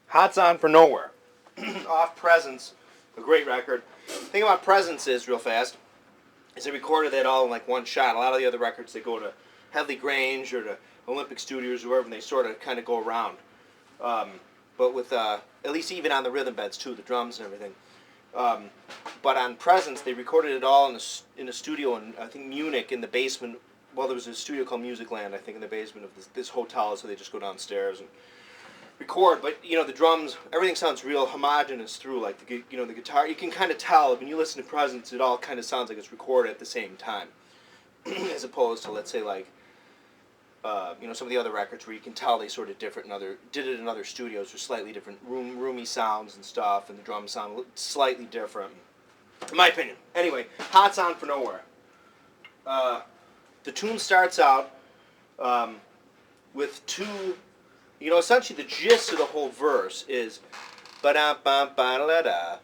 Hot's On for Nowhere. Off Presence, a great record. The thing about Presence is, real fast, is they recorded that all in like one shot. A lot of the other records, they go to Headley Grange or to Olympic Studios or wherever, and they sort of kind of go around. But with, at least even on the rhythm beds too, the drums and everything. But on Presence, they recorded it all in a studio in, I think, Munich, in the basement. Well, there was a studio called Musicland, I think, in the basement of this hotel, so they just go downstairs and record. But, you know, the drums, everything sounds real homogeneous through, like, the guitar. You can kind of tell, when you listen to Presence, it all kind of sounds like it's recorded at the same time. As opposed to, let's say, like, some of the other records where you can tell they sort of did it in other studios with slightly different roomy sounds and stuff, and the drums sound slightly different, in my opinion. Anyway, Hot's On for Nowhere. The tune starts out with two, essentially the gist of the whole verse is ba-da-ba-ba-da-da,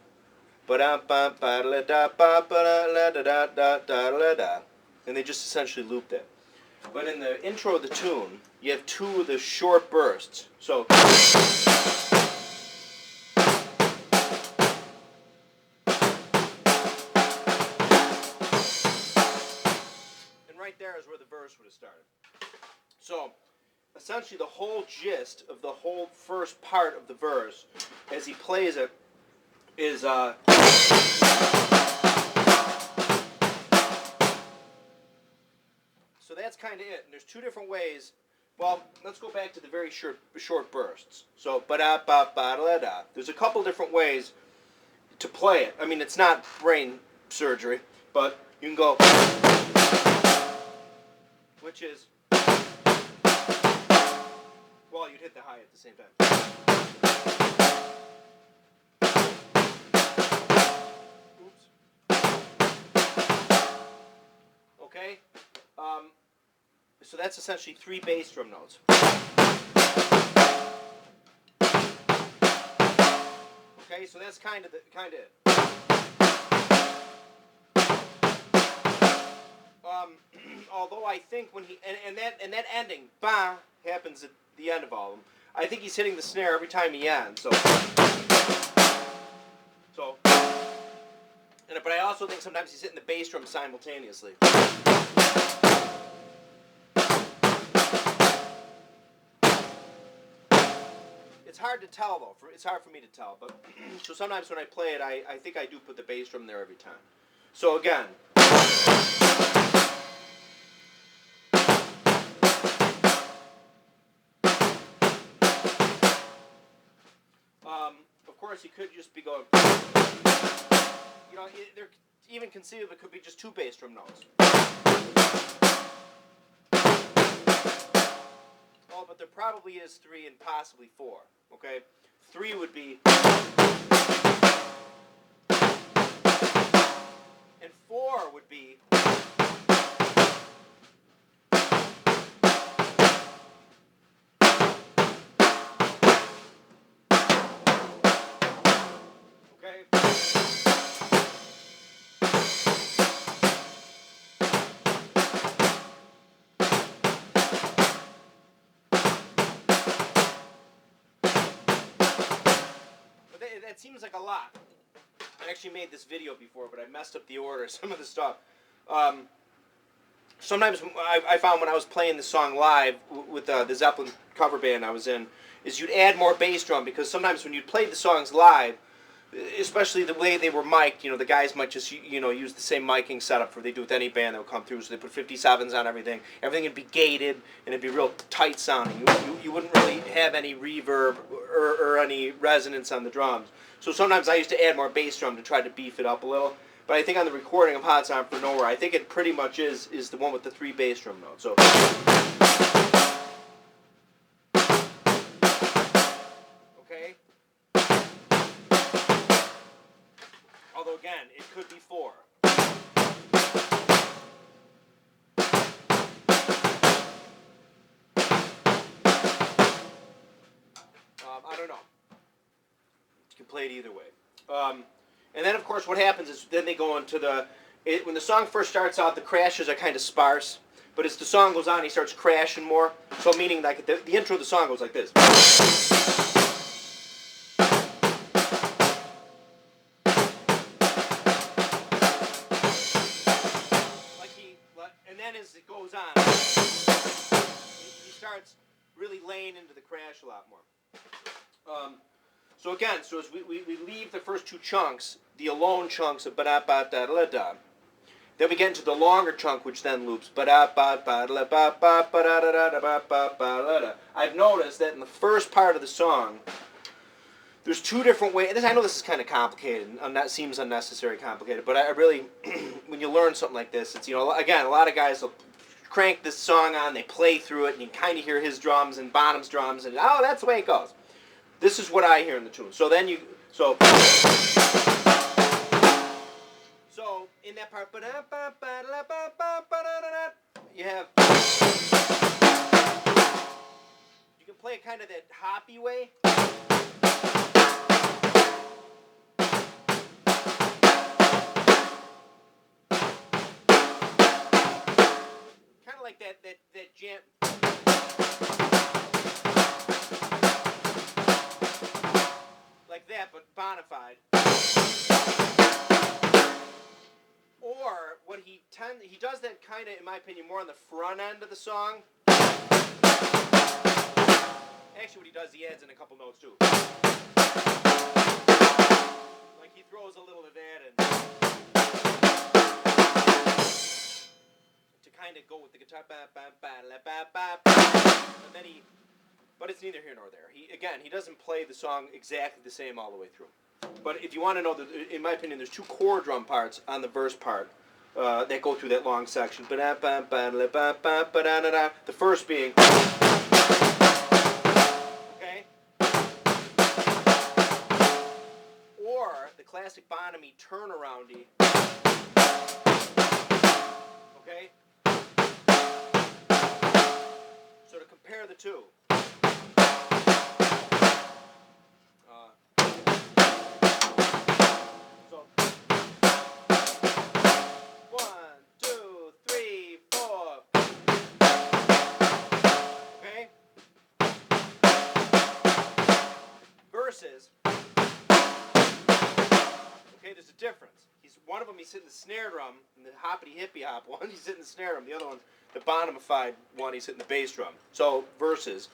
ba-da-ba-ba-da-da, ba-da-da-da-da-da-da-da-da, and they just essentially loop that. But in the intro of the tune, you have two of the short bursts. So, and right there is where the verse would have started. So, essentially the whole gist of the whole first part of the verse, as he plays it, is so that's kind of it. And there's two different ways. Well, let's go back to the very short bursts. So, ba-da-ba-ba-da-da. There's a couple different ways to play it. I mean, it's not brain surgery, but you can go, which is, well, you'd hit the high at the same time. Oops. Okay? So that's essentially three bass drum notes. Okay, so that's kind of it. Although I think when he and that ending ba happens at the end of all of them. I think he's hitting the snare every time he ends. But I also think sometimes he's hitting the bass drum simultaneously. It's hard to tell, though. It's hard for me to tell. But so sometimes when I play it, I think I do put the bass drum there every time. So again. Of course, he could just be going. There even conceivably it could be just two bass drum notes. Oh, but there probably is three and possibly four. Okay, three would be, and four would be. Okay. That seems like a lot. I actually made this video before, but I messed up the order of some of the stuff. Sometimes I found when I was playing the song live with the Zeppelin cover band I was in, is you'd add more bass drum, because sometimes when you'd play the songs live, especially the way they were mic'd, the guys might just, use the same miking setup for they do with any band that would come through, so they put 57s on everything. Everything would be gated, and it'd be real tight sounding. You wouldn't really have any reverb or any resonance on the drums. So sometimes I used to add more bass drum to try to beef it up a little. But I think on the recording of Hot's On for Nowhere, I think it pretty much is the one with the three bass drum notes. So. Okay. Although again, it could be four. I don't know. You can play it either way. And then, of course, what happens is then they go into when the song first starts out, the crashes are kind of sparse. But as the song goes on, he starts crashing more. So meaning like the intro of the song goes like this. as it goes on, he starts really laying into the crash a lot more. So again, so as we leave the first two chunks, the alone chunks of ba-da-ba-da-da-da. Then we get into the longer chunk, which then loops ba-da-ba-ba-da-ba-ba-da-da-da-ba-ba-da-da. I've noticed that in the first part of the song, there's two different ways. I know this is kind of complicated, and that seems unnecessarily complicated, but I really, when you learn something like this, it's, again, a lot of guys will crank this song on, they play through it, and you kind of hear his drums and Bonham's drums, and oh, that's the way it goes. This is what I hear in the tune. So then so in that part, you have, you can play it kind of that hoppy way. Kind of like that jam. Like that, but bonified. Or what he does that kind of, in my opinion, more on the front end of the song. Actually, what he does, he adds in a couple notes too. Like he throws a little of that in to kind of go with the guitar. And then but it's neither here nor there. He doesn't play the song exactly the same all the way through. But if you want to know, in my opinion, there's two core drum parts on the verse part that go through that long section. The first being, okay, or the classic Bonham-y turnaroundy, okay. So to compare the two. Verses. Okay, there's a difference. One of them he's hitting the snare drum, and the hoppity hippie hop one he's hitting the snare drum. The other one, the Bonhamified one, he's hitting the bass drum. So verses.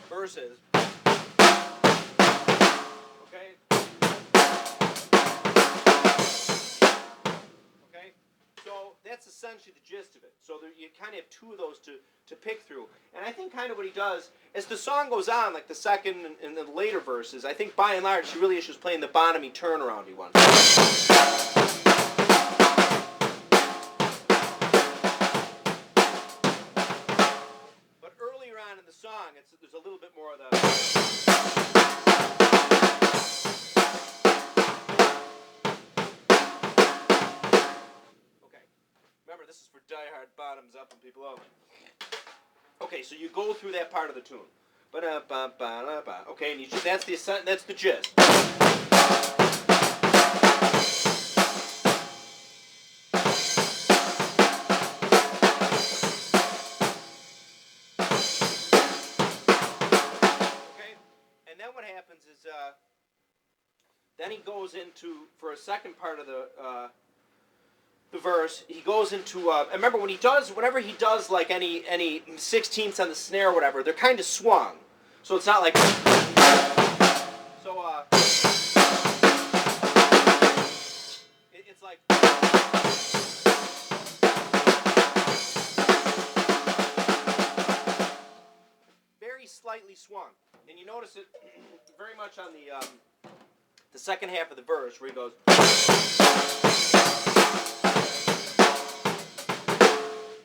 Verses. Okay. Okay. So that's essentially the gist of it. So you kind of have two of those to pick through. And I think kind of what he does, as the song goes on, like the second and the later verses, I think by and large he really is just playing the Bonham-y turnaroundy one. But earlier on in the song, there's a little bit more of the... Remember, this is for die-hard bottoms up and people up. Okay, so you go through that part of the tune. Okay, and that's the gist. Okay, and then what happens is, then he goes into, for a second part of the verse, he goes into, remember whenever he does like any 16ths on the snare or whatever, they're kind of swung. So it's not like, so, it's like, very slightly swung. And you notice it very much on the second half of the verse where he goes,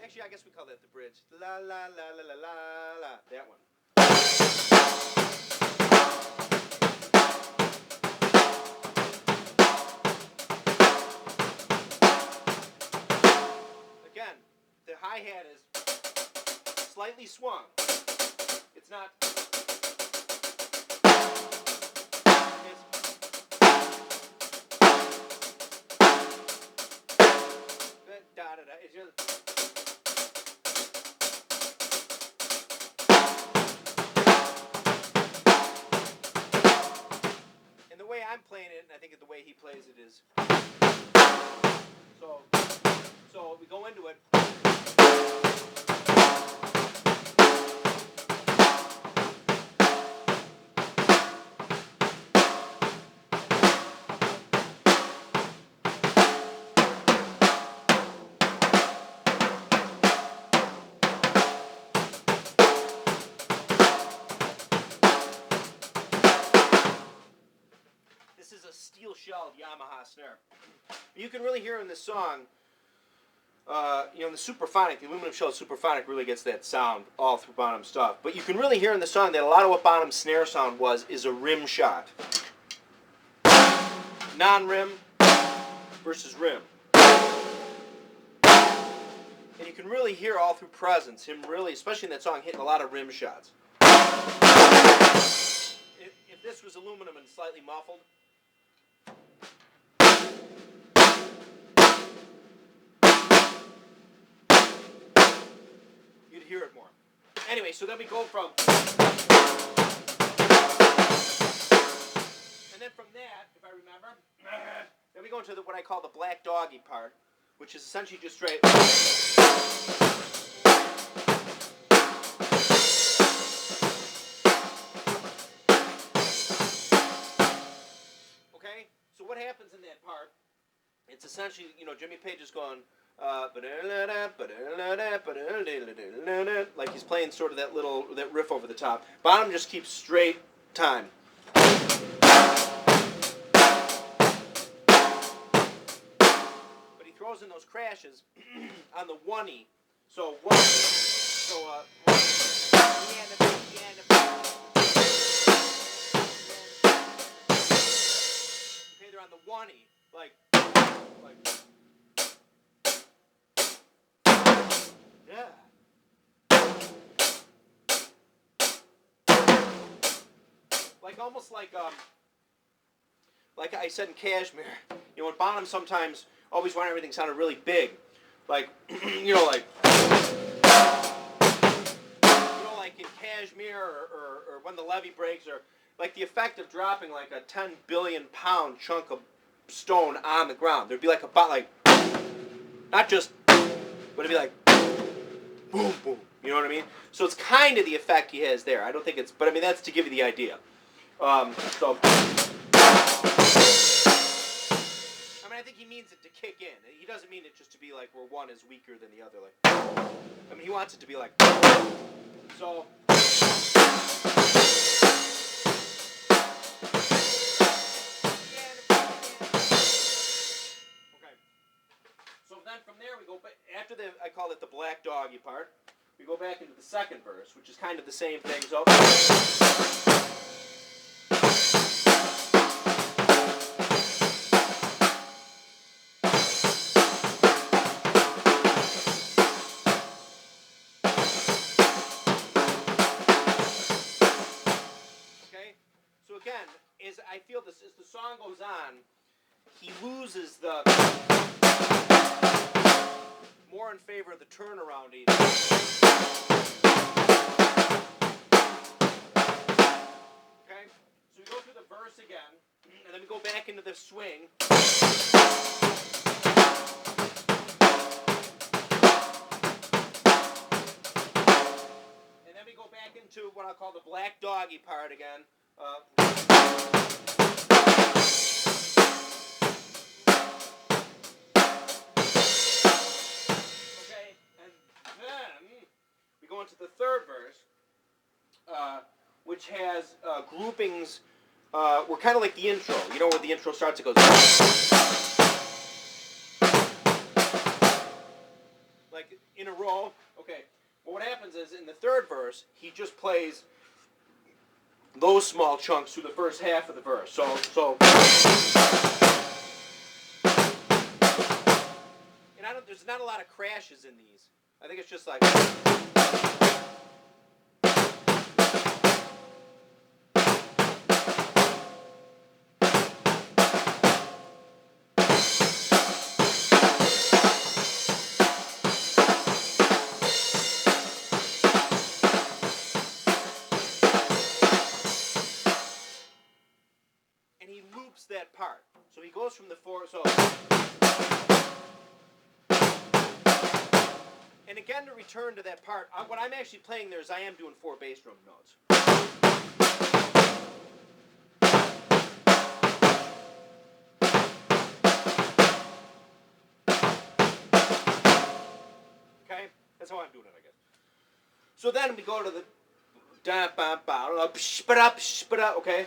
actually, I guess we call that the bridge. La la la la la la la. That one. Again, the hi-hat is slightly swung. It's not. It's just. And the way I'm playing it, and I think the way he plays it is. So we handheld Yamaha snare. You can really hear in this song, you know, the Superphonic, the aluminum shell Superphonic really gets that sound all through Bonham stuff. But you can really hear in the song that a lot of what Bonham's snare sound is a rim shot. Non-rim versus rim. And you can really hear all through Presence, him really, especially in that song, hitting a lot of rim shots. If this was aluminum and slightly muffled, you'd hear it more. Anyway, so then we go from, and then from that, if I remember, then we go into what I call the black doggy part, which is essentially just straight. Okay, so what happens in that part? It's essentially, you know, Jimmy Page is going, like he's playing sort of that riff over the top. Bonham just keeps straight time. But he throws in those crashes on the 1E. So one, okay, they're on the 1E, like. Yeah. Like almost like I said in Kashmir, you know, when Bonham sometimes always wanted everything sounded really big, like you know, like in Kashmir or when the levee breaks, or like the effect of dropping like a 10 billion pound chunk of stone on the ground. There'd be like not just, but it'd be like boom, boom. You know what I mean? So it's kind of the effect he has there. I don't think it's, but I mean that's to give you the idea. So I mean I think he means it to kick in. He doesn't mean it just to be like where one is weaker than the other. Like, I mean he wants it to be like so. Then from there we go back, after I call it the black doggy part, we go back into the second verse, which is kind of the same thing. So okay, so again, I feel this as the song goes on, he loses the more in favor of the turnaround each. Okay? So we go through the verse again, and then we go back into the swing. And then we go back into what I'll call the black doggy part again. Go into the third verse, which has groupings. We're kind of like the intro. You know where the intro starts? It goes like in a row. Okay. Well, what happens is in the third verse, he just plays those small chunks through the first half of the verse. So. And there's not a lot of crashes in these. I think it's just like. And he loops that part. So he goes from the four. So. And again, to return to that part, what I'm actually playing there is I am doing 4 bass drum notes. Okay? That's how I'm doing it, I guess. So then we go to the okay?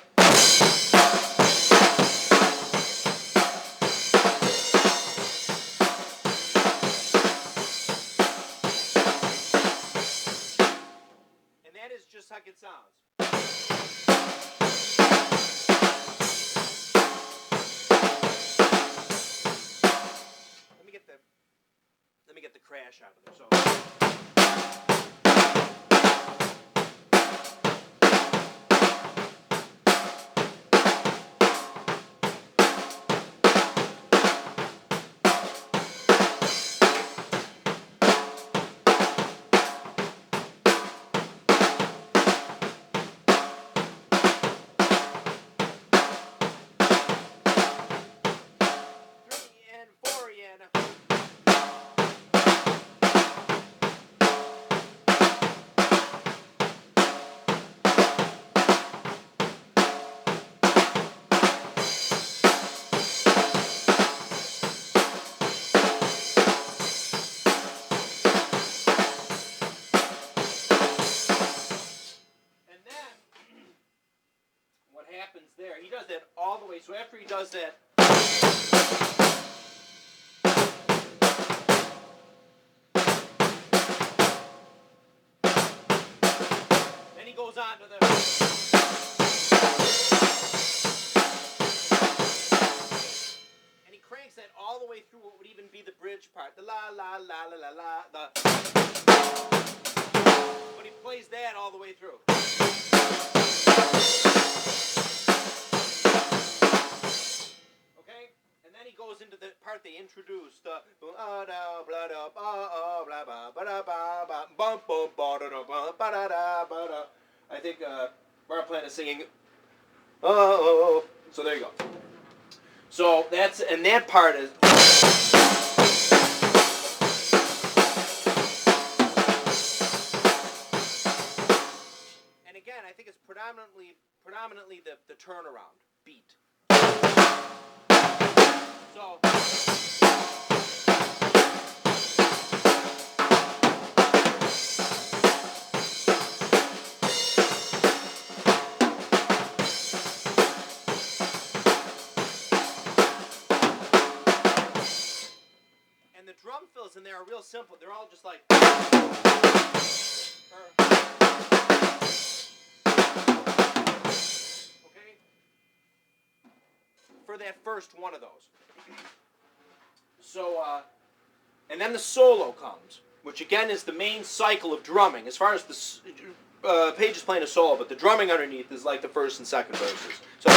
happens there, he does that all the way. So after he does that, then he goes on to the, and he cranks that all the way through what would even be the bridge part, the la la la la la la, but he plays that all the way through. Okay, and then he goes into the part they introduced, the I think Bar Plant is singing, oh, so there you go. So that's, and that part is, and again, I think it's predominantly the turnaround beat. So, and the drum fills in there are real simple. They're all just like, okay, for that first one of those. So, and then the solo comes, which again is the main cycle of drumming. As far as the Page is playing a solo, but the drumming underneath is like the first and second verses. So.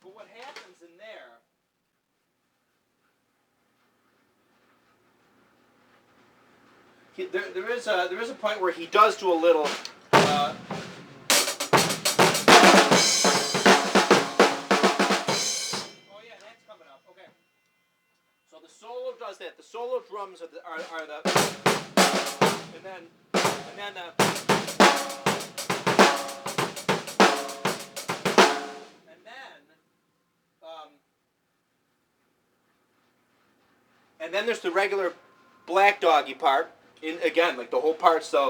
But what happens in there, there is a point where he does do a little. Oh yeah, that's coming up. Okay. So the solo does that. The solo drums are the, and then and then there's the regular black doggy part. Again, like the whole part. So.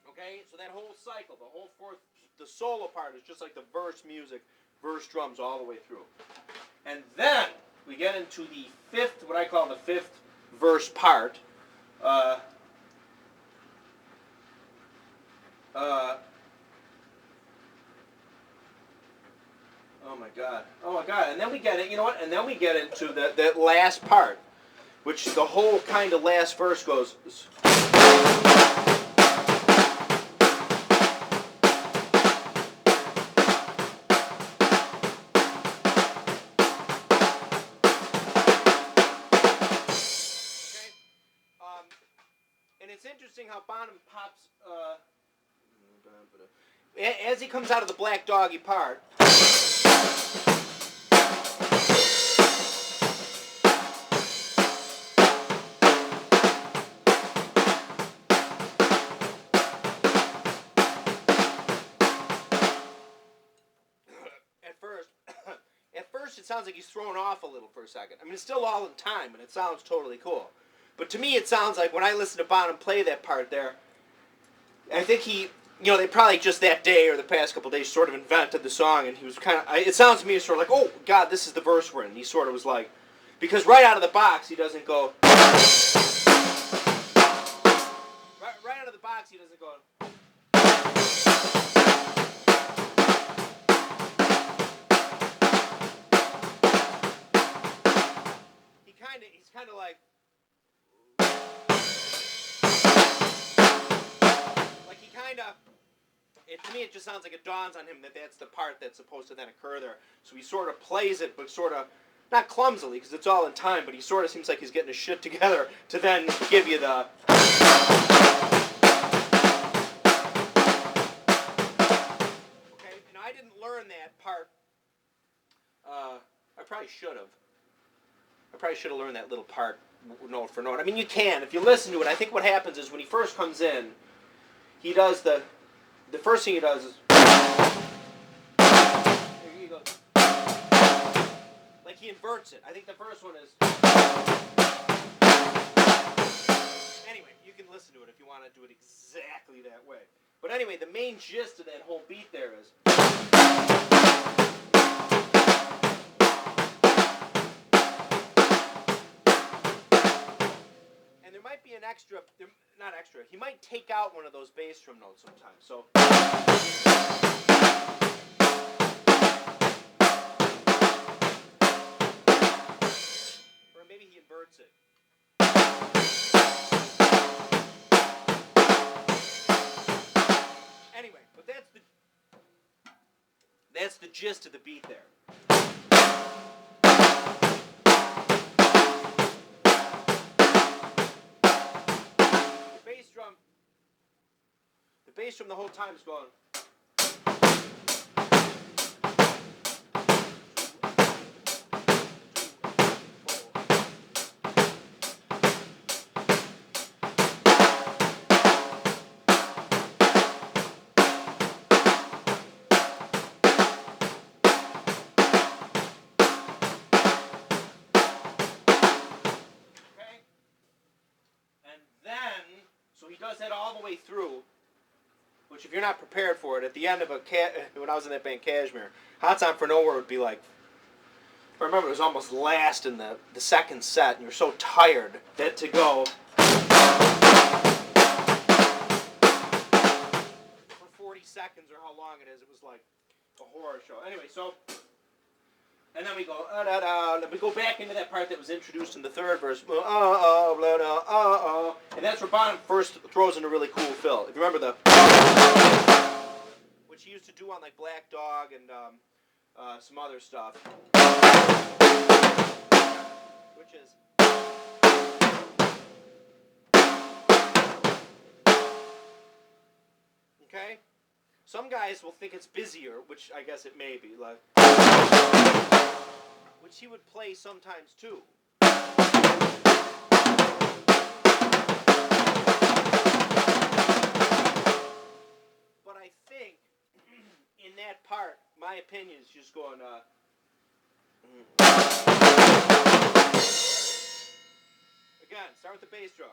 Okay, so that whole cycle, the whole fourth, the solo part is just like the verse music, verse drums all the way through. And then we get into the fifth, what I call the fifth verse part. Oh my God, and then we get it, you know what, and then we get into that last part, which the whole kind of last verse goes. Okay, and it's interesting how Bonham pops, as he comes out of the black doggy part. At first it sounds like he's thrown off a little for a second. I mean, it's still all in time, and it sounds totally cool. But to me, it sounds like when I listen to Bonham play that part there, I think he, you know, they probably just that day or the past couple of days sort of invented the song, and he was kind of, it sounds to me sort of like, oh, God, this is the verse we're in. He sort of was like, because right out of the box, he doesn't go, right out of the box, he doesn't go, he's kind of like he kind of, to me it just sounds like it dawns on him that that's the part that's supposed to then occur there. So he sort of plays it, but sort of, not clumsily, because it's all in time, but he sort of seems like he's getting his shit together to then give you the. should have. I probably should have learned that little part note for note. I mean, you can if you listen to it. I think what happens is when he first comes in, he does the first thing he does is he goes, like he inverts it. I think the first one is. Anyway, you can listen to it if you want to do it exactly that way. But anyway, the main gist of that whole beat there is. And there might be an extra, not extra, he might take out one of those bass drum notes sometimes. So. Or maybe he inverts it. Anyway, but that's the gist of the beat there. The bass drum the whole time is going. So he does that all the way through, which if you're not prepared for it, at the end of when I was in that band Kashmir, Hots on For Nowhere would be like, I remember it was almost last in the second set, and you're so tired that to go for 40 seconds or how long it is, it was like a horror show. Anyway, so, and then we go, then we go back into that part that was introduced in the third verse, and that's where Bonham first throws in a really cool fill. If you remember which he used to do on like Black Dog and some other stuff, which is, okay? Some guys will think it's busier, which I guess it may be, like, which he would play sometimes too. But I think in that part, my opinion is just going, again, start with the bass drum.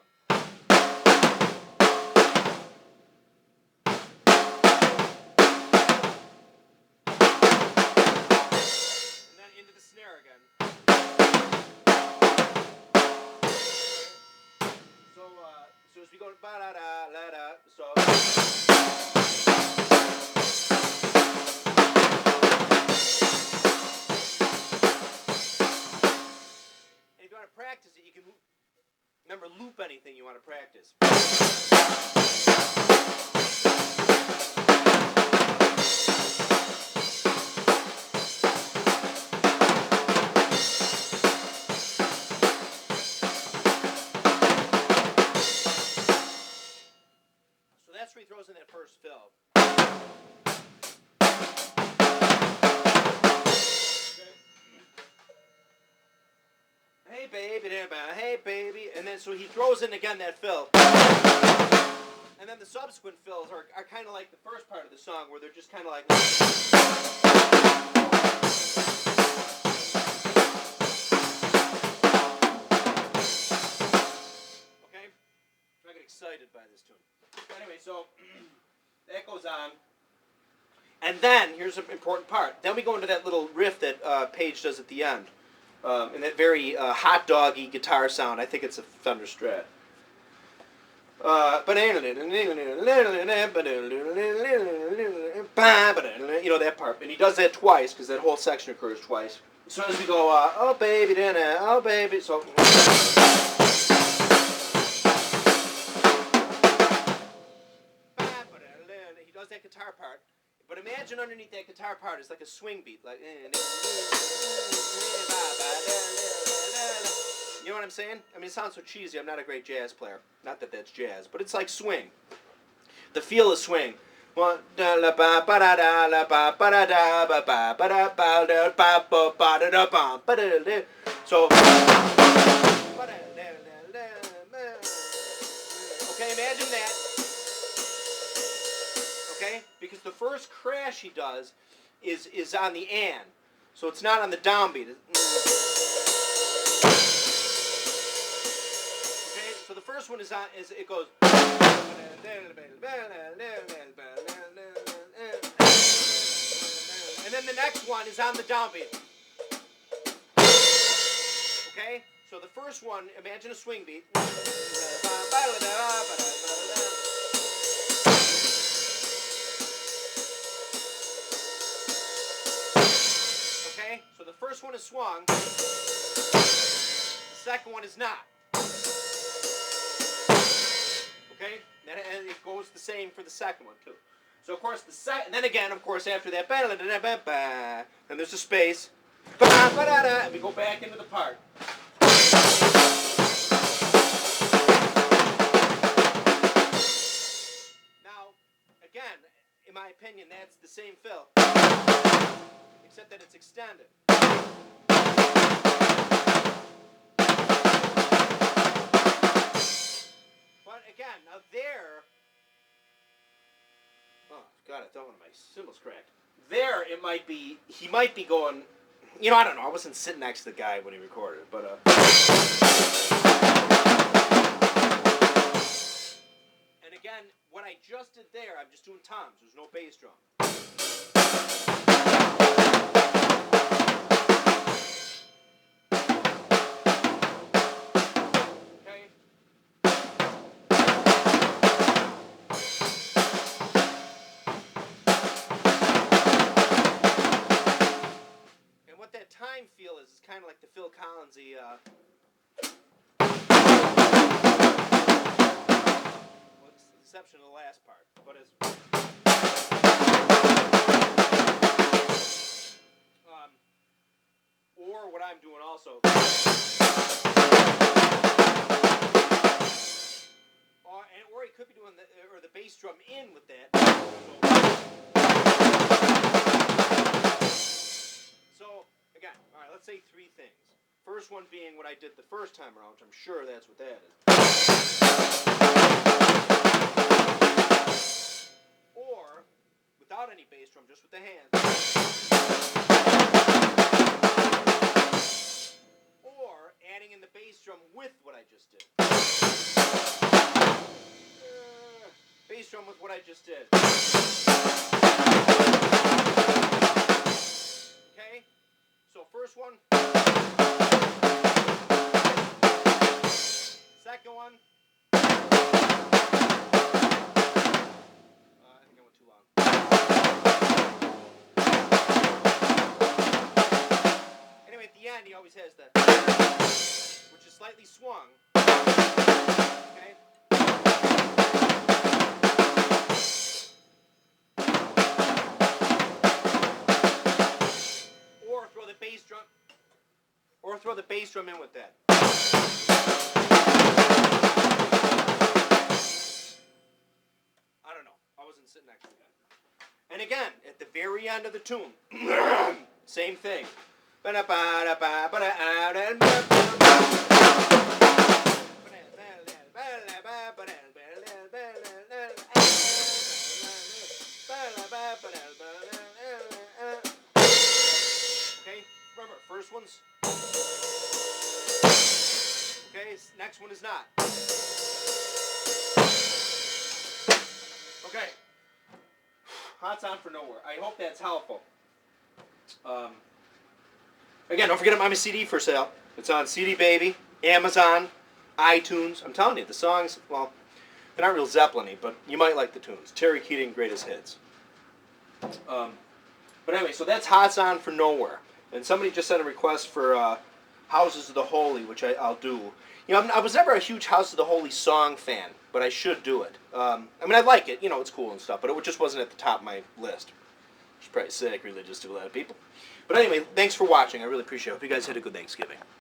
Into the snare again. So as we go ba da da la da, so. And if you want to practice it, you can remember loop anything you want to practice. He throws in that first fill. Okay. Hey baby, hey baby, and then so he throws in again that fill. And then the subsequent fills are kind of like the first part of the song, where they're just kind of like. Okay? I get excited by this tune. Anyway, so that goes on. And then, here's an important part. Then we go into that little riff that Page does at the end. And that very hot doggy guitar sound. I think it's a Fender Strat. You know that part. And he does that twice, because that whole section occurs twice. So as we go, oh baby, oh baby, so. He does that guitar part, but imagine underneath that guitar part is like a swing beat, like. You know what I'm saying? I mean, it sounds so cheesy. I'm not a great jazz player. Not that that's jazz, but it's like swing. The feel is swing. One da la ba ba da da la ba ba da da ba ba ba da ba da ba ba ba da da ba ba da da. So okay, imagine that. Okay, because the first crash he does is on the and, so it's not on the downbeat. Okay, so the first one is it goes. And then the next one is on the downbeat. Okay? So the first one, imagine a swing beat. Okay? So the first one is swung. The second one is not. Okay? And it goes the same for the second one, too. So, of course, and then again, of course, after that, and there's a space, and we go back into the part. Now, again, in my opinion, that's the same fill, except that it's extended. But again, now there, oh God, I thought one of my cymbals cracked. There, it might be, he might be going, you know, I don't know, I wasn't sitting next to the guy when he recorded it, but and again, what I just did there, I'm just doing toms, there's no bass drum. Time feel is kind of like the Phil Collinsy well, it's the exception of the last part, but it's or what I'm doing also, or he could be doing the bass drum in with that. So again, all right, let's say three things. First one being what I did the first time around, which I'm sure that's what that is. Or, without any bass drum, just with the hands. Or, adding in the bass drum with what I just did. Bass drum with what I just did. Okay? So first one, second one, I think I went too long. Anyway, at the end he always has that, which is slightly swung, okay? Or throw the bass drum in with that. I don't know. I wasn't sitting next to the guy. And again, at the very end of the tune, same thing. Okay, remember, first one's okay, next one is not. Okay. HOTS on for nowhere. I hope that's helpful. Again, don't forget I'm a CD for sale. It's on CD Baby, Amazon, iTunes. I'm telling you, the songs, well, they're not real Zeppelin-y, but you might like the tunes. Terry Keating, Greatest Hits. But anyway, so that's HOTS on for nowhere. And somebody just sent a request for Houses of the Holy, which I'll do. You know, I was never a huge House of the Holy song fan, but I should do it. I mean, I like it. You know, it's cool and stuff, but it just wasn't at the top of my list. It's probably sacrilegious to a lot of people. But anyway, thanks for watching. I really appreciate it. Hope you guys had a good Thanksgiving.